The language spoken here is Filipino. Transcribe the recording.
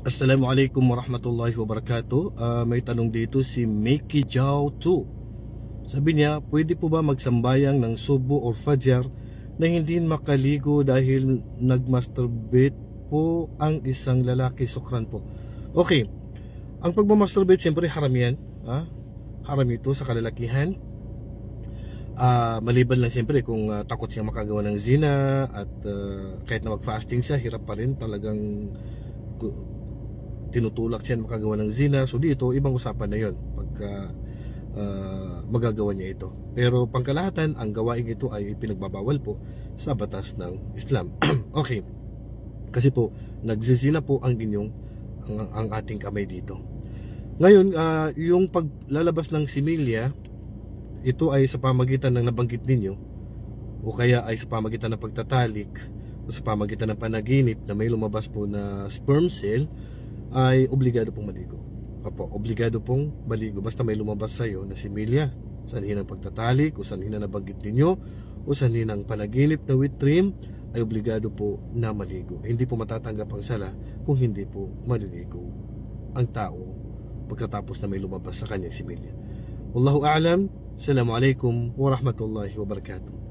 Assalamualaikum warahmatullahi wabarakatuh. May tanong dito si Mickey Jao 2. Sabi niya, pwede po ba magsambayang ng subo or fajar na hindi makaligo dahil nagmasturbate po ang isang lalaki? Sukran po. Okay, ang pagmamasturbate siyempre haram yan. Haram ito sa kalalakihan. Maliban lang siyempre kung takot siyang makagawa ng zina at kahit na mag-fasting siya, hirap pa rin talagang tinutulak siya makagawa ng zina. So dito, ibang usapan na yon pagka magagawa niya ito. Pero pangkalahatan, ang gawain ito ay pinagbabawal po sa batas ng Islam. Okay, kasi po nagsizina po ang ating kamay dito. Ngayon, yung paglalabas ng similya, ito ay sa pamagitan ng nabanggit ninyo, o kaya ay sa pamagitan ng pagtatalik, o sa pamagitan ng panaginip na may lumabas po na sperm cell, ay obligado pong maligo. Opo, obligado pong maligo basta may lumabas sa iyo na similya, sanhin ng pagtatalik o sanhin na nabanggit ninyo o sanhin ng panaginip na with dream, ay obligado po na maligo. Hindi po matatanggap ang sala kung hindi po maliligo ang tao pagkatapos na may lumabas sa kanyang similya. Wallahu a'lam. Assalamualaikum warahmatullahi wabarakatuh.